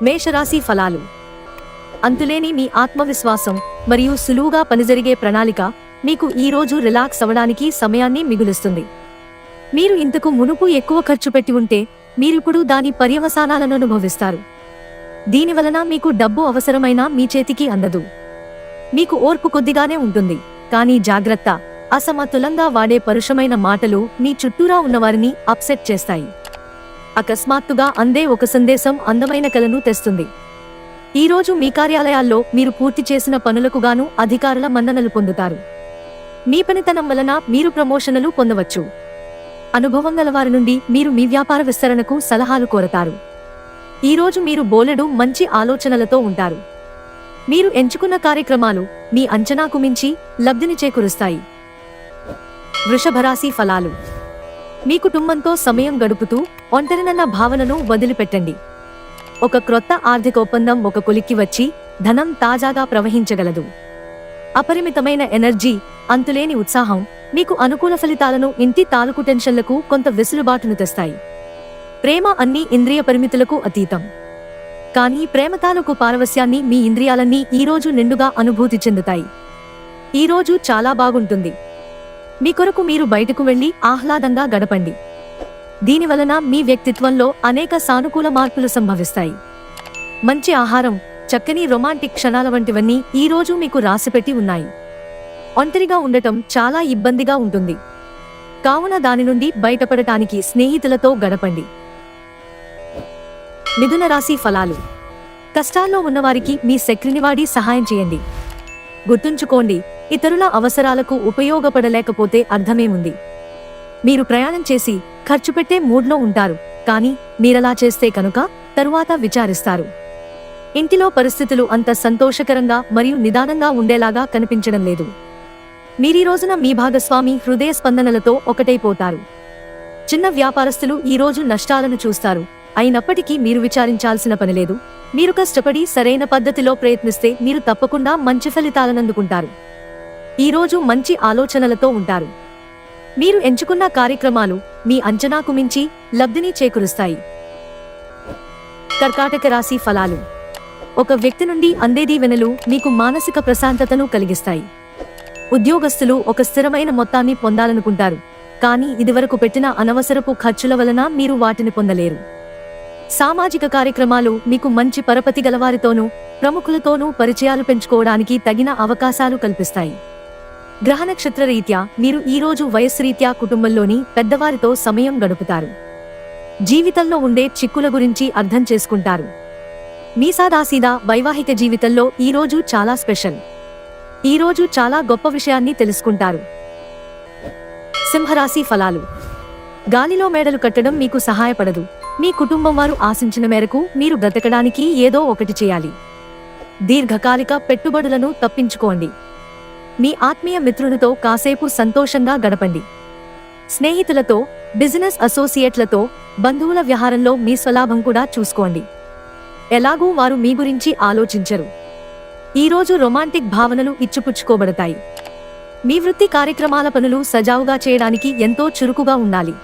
మేషరాశి ఫలాలు. అంతులేని మీ ఆత్మవిశ్వాసం మరియు సులువుగా పనిజరిగే ప్రణాళిక మీకు ఈ రోజు రిలాక్స్ అవ్వడానికి సమయాన్ని మిగులుస్తుంది. మీరు ఇంతకు మునుపు ఎక్కువ ఖర్చు పెట్టి ఉంటే మీరిప్పుడు దాని పర్యవసానాలను అనుభవిస్తారు. దీనివలన మీకు డబ్బు అవసరమైనా మీ చేతికి అందదు. మీకు ఓర్పు కొద్దిగానే ఉంటుంది, కానీ జాగ్రత్త, అసమతులంగా వాడే పరుషమైన మాటలు మీ చుట్టూరా ఉన్నవారిని అప్సెట్ చేస్తాయి. అకస్మాత్తుగా అందే ఒక సందేశం అందమైన కలను తెస్తుంది. ఈరోజు మీ కార్యాలయాల్లో మీరు పూర్తి చేసిన పనులకు గాను అధికారుల మన్ననలు పొందుతారు. మీ పనితనం వలన మీరు ప్రమోషన్లు పొందవచ్చు. అనుభవం గలవారి నుండి మీరు మీ వ్యాపార విస్తరణకు సలహాలు కోరతారు. ఈరోజు మీరు బోలెడు మంచి ఆలోచనలతో ఉంటారు. మీరు ఎంచుకున్న కార్యక్రమాలు మీ అంచనాకు మించి లబ్ధిని చేకూరుస్తాయి. వృషభరాశి ఫలాలు. మీ కుటుంబంతో సమయం గడుపుతూ ఒంటరినన్న భావనను వదిలిపెట్టండి. ఒక క్రొత్త ఆర్థిక ఒప్పందం ఒక కొలిక్కి వచ్చి ధనం తాజాగా ప్రవహించగలదు. అపరిమితమైన ఎనర్జీ, అంతులేని ఉత్సాహం మీకు అనుకూల ఫలితాలను, ఇంటి తాలూకు టెన్షన్లకు కొంత వెసులుబాటును తెస్తాయి. ప్రేమ అన్ని ఇంద్రియ పరిమితులకు అతీతం, కానీ ప్రేమ తాలూకు పారవస్యాన్ని మీ ఇంద్రియాలన్నీ ఈరోజు నిండుగా అనుభూతి చెందుతాయి. ఈరోజు చాలా బాగుంటుంది. మీ కొరకు మీరు బయటకు వెళ్లి ఆహ్లాదంగా గడపండి. దీనివలన మీ వ్యక్తిత్వంలో అనేక సానుకూల మార్పులు సంభవిస్తాయి. మంచి ఆహారం, చక్కని రొమాంటిక్ క్షణాల వంటివన్నీ ఈరోజు మీకు రాసిపెట్టి ఉన్నాయి. ఒంటరిగా ఉండటం చాలా ఇబ్బందిగా ఉంటుంది, కావున దాని నుండి బయటపడటానికి స్నేహితులతో గడపండి. మిథున రాశి ఫలాలు. కష్టాల్లో ఉన్నవారికి మీ శక్తిని వాడి సహాయం చేయండి. గుర్తుంచుకోండి, ఇతరుల అవసరాలకు ఉపయోగపడలేకపోతే అర్థమేముంది? మీరు ప్రయాణం చేసి ఖర్చు పెట్టే మూడ్లో ఉంటారు, కానీ మీరలా చేస్తే కనుక తరువాత విచారిస్తారు. ఇంటిలో పరిస్థితులు అంత సంతోషకరంగా మరియు నిదానంగా ఉండేలాగా కనిపించడం లేదు. మీరీ రోజున మీ భాగస్వామి హృదయ స్పందనలతో ఒకటైపోతారు. చిన్న వ్యాపారస్తులు ఈరోజు నష్టాలను చూస్తారు, అయినప్పటికీ మీరు విచారించాల్సిన పనిలేదు. మీరు కష్టపడి సరైన పద్ధతిలో ప్రయత్నిస్తే మీరు తప్పకుండా మంచి ఫలితాలనందుకుంటారు. ఈరోజు మంచి ఆలోచనలతో ఉంటారు. మీరు ఎంచుకున్న కార్యక్రమాలు మీ అంచనాకు మించి లబ్ధిని చేకూరుస్తాయి. కర్కాటక రాశి ఫలాలు. ఒక వ్యక్తి నుండి అందే దీవెనలు మీకు మానసిక ప్రశాంతతను కలిగిస్తాయి. ఉద్యోగస్తులు ఒక స్థిరమైన మొత్తాన్ని పొందాలనుకుంటారు, కానీ ఇదివరకు పెట్టిన అనవసరపు ఖర్చుల వలన మీరు వాటిని పొందలేరు. సామాజిక కార్యక్రమాలు మీకు మంచి పరపతి గలవారితోనూ ప్రముఖులతోనూ పరిచయాలు పెంచుకోవడానికి తగిన అవకాశాలు కల్పిస్తాయి. గ్రహ నక్షత్ర రీత్యా మీరు ఈరోజు వయస్సురీత్యా కుటుంబంలోని పెద్దవారితో సమయం గడుపుతారు. జీవితంలో ఉండే చిక్కుల గురించి అర్థం చేసుకుంటారు. మీ సాదాసీదా వైవాహిక జీవితంలో ఈరోజు చాలా స్పెషల్. ఈరోజు చాలా గొప్ప విషయాన్ని తెలుసుకుంటారు. సింహరాశి ఫలాలు. గాలిలో మేడలు కట్టడం మీకు సహాయపడదు. మీ కుటుంబం వారు ఆశించిన మేరకు మీరు బ్రతకడానికి ఏదో ఒకటి చేయాలి. దీర్ఘకాలిక పెట్టుబడులను తప్పించుకోండి. మీ ఆత్మీయ మిత్రులతో కాసేపు సంతోషంగా గడపండి. స్నేహితులతో, బిజినెస్ అసోసియేట్లతో, బంధువుల వ్యవహారంలో మీ స్వలాభం కూడా చూసుకోండి. ఎలాగూ వారు మీ గురించి ఆలోచించరు. ఈరోజు రొమాంటిక్ భావనలు ఇచ్చిపుచ్చుకోబడతాయి. మీ వృత్తి కార్యక్రమాల పనులు సజావుగా చేయడానికి ఎంతో చురుకుగా ఉండాలి.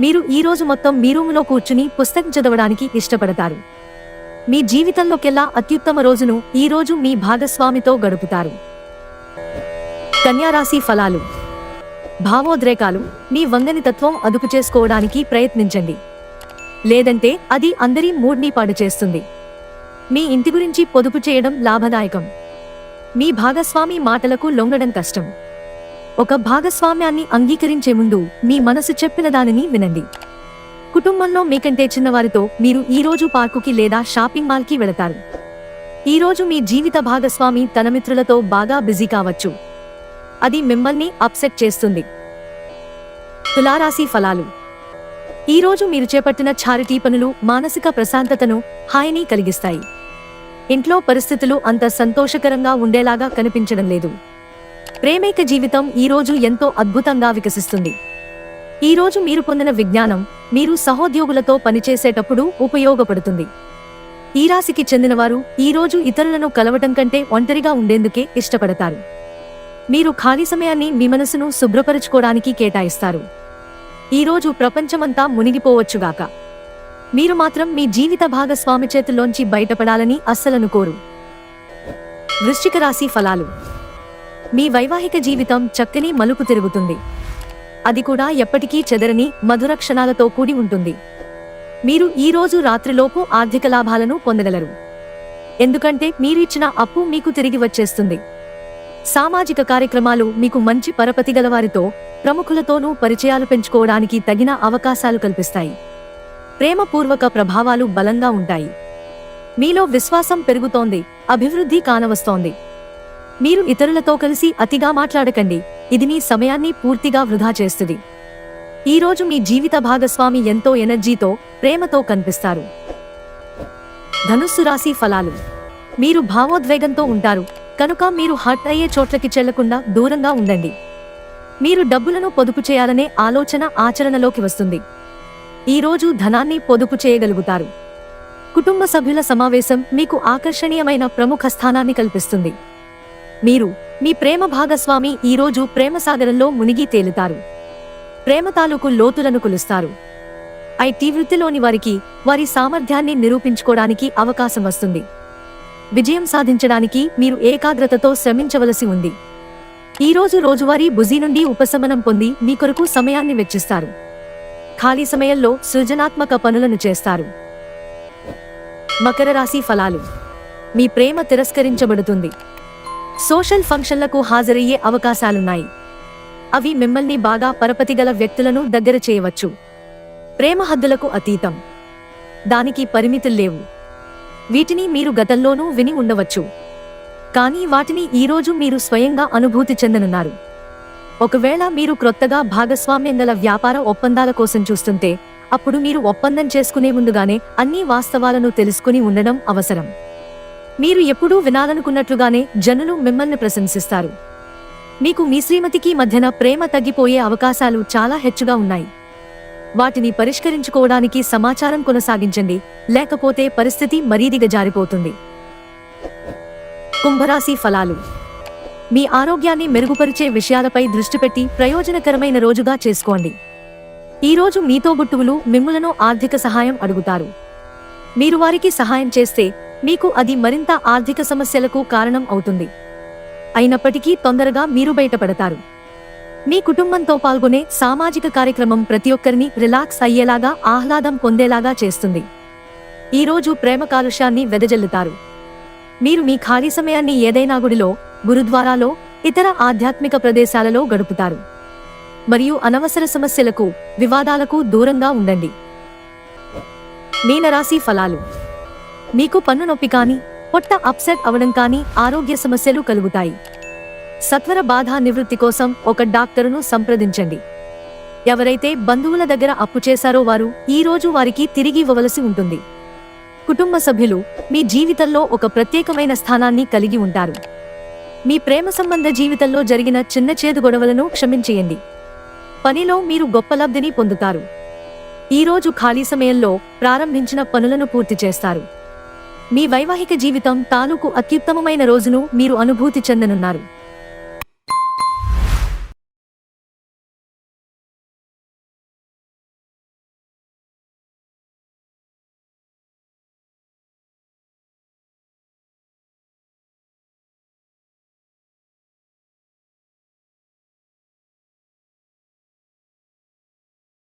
మీరు ఈరోజు మొత్తం మీ రూములో కూర్చుని పుస్తకం చదవడానికి ఇష్టపడతారు. మీ జీవితంలోకెల్లా అత్యుత్తమ రోజును ఈరోజు మీ భాగస్వామితో గడుపుతారు. కన్యారాశి ఫలాలు. భావోద్రేకాలు, మీ వంగని తత్వం అదుపు చేసుకోవడానికి ప్రయత్నించండి, లేదంటే అది అందరి మూడ్ని పాడు చేస్తుంది. మీ ఇంటి గురించి పొదుపు చేయడం లాభదాయకం. మీ భాగస్వామి మాటలకు లొంగడం కష్టం. ఒక భాగస్వామ్యాన్ని అంగీకరించే ముందు మీ మనసు చెప్పిన దానిని వినండి. కుటుంబంలో మీకంటే చిన్నవారితో మీరు ఈరోజు పార్కుకి లేదా షాపింగ్ మాల్కి వెళతారు. ఈరోజు మీ జీవిత భాగస్వామి తన మిత్రులతో బాగా బిజీ కావచ్చు. అది మిమ్మల్ని అప్సెట్ చేస్తుంది. తులారాశి ఫలాలు. ఈరోజు మీరు చేపట్టిన ఛారిటీ పనులు మానసిక ప్రశాంతతను, హాయిని కలిగిస్తాయి. ఇంట్లో పరిస్థితులు అంత సంతోషకరంగా ఉండేలాగా కనిపించడం లేదు. ప్రేమైక జీవితం ఈరోజు ఎంతో అద్భుతంగా వికసిస్తుంది. ఈరోజు మీరు పొందిన విజ్ఞానం మీరు సహోద్యోగులతో పనిచేసేటప్పుడు ఉపయోగపడుతుంది. ఈ రాశికి చెందినవారు ఈరోజు ఇతరులను కలవటం కంటే ఒంటరిగా ఉండేందుకే ఇష్టపడతారు. మీరు ఖాళీ సమయాన్ని మీ మనసును శుభ్రపరచుకోవడానికి కేటాయిస్తారు. ఈరోజు ప్రపంచమంతా మునిగిపోవచ్చుగాక. మీరు మాత్రం మీ జీవిత భాగస్వామి చేతుల్లోంచి బయటపడాలని అస్సలనుకోరు. వృశ్చిక రాశి ఫలాలు. మీ వైవాహిక జీవితం చక్కని మలుపు తిరుగుతుంది. అది కూడా ఎప్పటికీ చెదరని మధుర క్షణాలతో కూడి ఉంటుంది. మీరు ఈ రోజు రాత్రిలోపు ఆర్థిక లాభాలను పొందగలరు. ఎందుకంటే మీరిచ్చిన అప్పు మీకు తిరిగి వచ్చేస్తుంది. సామాజిక కార్యక్రమాలు మీకు మంచి పరపతి గలవారితో, ప్రముఖులతోనూ పరిచయాలు పెంచుకోవడానికి తగిన అవకాశాలు కల్పిస్తాయి. ప్రేమపూర్వక ప్రభావాలు బలంగా ఉంటాయి. మీలో విశ్వాసం పెరుగుతోంది, అభివృద్ధి కానవస్తోంది. మీరు ఇతరులతో కలిసి అతిగా మాట్లాడకండి, ఇది మీ సమయాన్ని పూర్తిగా వృధా చేస్తుంది. ఈరోజు మీ జీవిత భాగస్వామి ఎంతో ఎనర్జీతో, ప్రేమతో కనిపిస్తారు. ధనుస్సు రాశి ఫలాలు. మీరు భావోద్వేగంతో ఉంటారు కనుక మీరు హర్ట్ అయ్యే చోట్లకి చెళ్లకుండా దూరంగా ఉండండి. మీరు డబ్బులను పొదుపు చేయాలనే ఆలోచన ఆచరణలోకి వస్తుంది. ఈరోజు ధనాన్ని పొదుపు చేయగలుగుతారు. కుటుంబ సభ్యుల సమావేశం మీకు ఆకర్షణీయమైన ప్రముఖ స్థానాన్ని కల్పిస్తుంది. మీరు మీ ప్రేమ భాగస్వామి ఈరోజు ప్రేమసాగరంలో మునిగి తేలుతారు. ప్రేమ తాలూకు లోతులను కొలుస్తారు. ఐటీ వృత్తిలోని వారికి వారి సామర్థ్యాన్ని నిరూపించుకోవడానికి అవకాశం వస్తుంది. విజయం సాధించడానికి మీరు ఏకాగ్రతతో శ్రమించవలసి ఉంది. ఈరోజు రోజువారీ బిజీ నుండి ఉపశమనం పొంది మీ కొరకు సమయాన్ని వెచ్చిస్తారు. ఖాళీ సమయంలో సృజనాత్మక పనులను చేస్తారు. మకర రాశి ఫలాలు. మీ ప్రేమ తిరస్కరించబడుతుంది. సోషల్ ఫంక్షన్లకు హాజరయ్యే అవకాశాలున్నాయి. అవి మిమ్మల్ని బాగా పరపతిగల వ్యక్తులను దగ్గర చేయవచ్చు. ప్రేమ హద్దులకు అతీతం. దానికి పరిమితుల్లేవు. వీటిని మీరు గతంలోనూ విని ఉండవచ్చు. కానీ వాటిని ఈరోజు మీరు స్వయంగా అనుభూతి చెందనున్నారు. ఒకవేళ మీరు క్రొత్తగా భాగస్వామ్యం గల వ్యాపార ఒప్పందాల కోసం చూస్తుంటే, అప్పుడు మీరు ఒప్పందం చేసుకునే ముందుగానే అన్ని వాస్తవాలను తెలుసుకుని ఉండడం అవసరం. మీరు ఎప్పుడూ వినాలనుకున్నట్లుగానే జనులు మిమ్మల్ని ప్రశంసిస్తారు. మీకు మీ శ్రీమతికి మధ్యన ప్రేమ తగ్గిపోయే అవకాశాలు చాలా హెచ్చుగా ఉన్నాయి. వాటిని పరిష్కరించుకోవడానికి సమాచారం కొనసాగించండి, లేకపోతే పరిస్థితి మరీ దిగజారిపోతుంది. కుంభరాశి ఫలాలు. మీ ఆరోగ్యాన్ని మెరుగుపరిచే విషయాలపై దృష్టి పెట్టి ప్రయోజనకరమైన రోజుగా చేసుకోండి. ఈరోజు మీ తోబుట్టువులు మిమ్ములను ఆర్థిక సహాయం అడుగుతారు. మీరు వారికి సహాయం చేస్తే మీకు అది మరింత ఆర్థిక సమస్యలకు కారణం అవుతుంది. అయినప్పటికీ తొందరగా మీరు బయటపడతారు. మీ కుటుంబంతో పాల్గొనే సామాజిక కార్యక్రమం ప్రతి ఒక్కరిని రిలాక్స్ అయ్యేలాగా, ఆహ్లాదం పొందేలాగా చేస్తుంది. ఈరోజు ప్రేమ కాలుష్యాన్ని వెదజల్లుతారు. మీరు మీ ఖాళీ సమయాన్ని ఏదైనా గుడిలో, గురుద్వారాలో, ఇతర ఆధ్యాత్మిక ప్రదేశాలలో గడుపుతారు. మరియు అనవసర సమస్యలకు, వివాదాలకు దూరంగా ఉండండి. మీనరాశి ఫలాలు. మీకు పన్ను నొప్పి కానీ, పొట్ట అప్సెట్ అవడం కానీ ఆరోగ్య సమస్యలు కలుగుతాయి. సత్వర బాధ నివృత్తి కోసం ఒక డాక్టరును సంప్రదించండి. ఎవరైతే బంధువుల దగ్గర అప్పు చేశారో వారు ఈరోజు వారికి తిరిగి ఇవ్వవలసి ఉంటుంది. కుటుంబ సభ్యులు మీ జీవితంలో ఒక ప్రత్యేకమైన స్థానాన్ని కలిగి ఉంటారు. మీ ప్రేమ సంబంధ జీవితంలో జరిగిన చిన్న చేదు గొడవలను క్షమించేయండి. పనిలో మీరు గొప్ప లబ్ధిని పొందుతారు. ఈరోజు ఖాళీ సమయంలో ప్రారంభించిన పనులను పూర్తి చేస్తారు. మీ వైవాహిక జీవితం తాలూకు అత్యుత్తమమైన రోజును మీరు అనుభూతి చెందనున్నారు.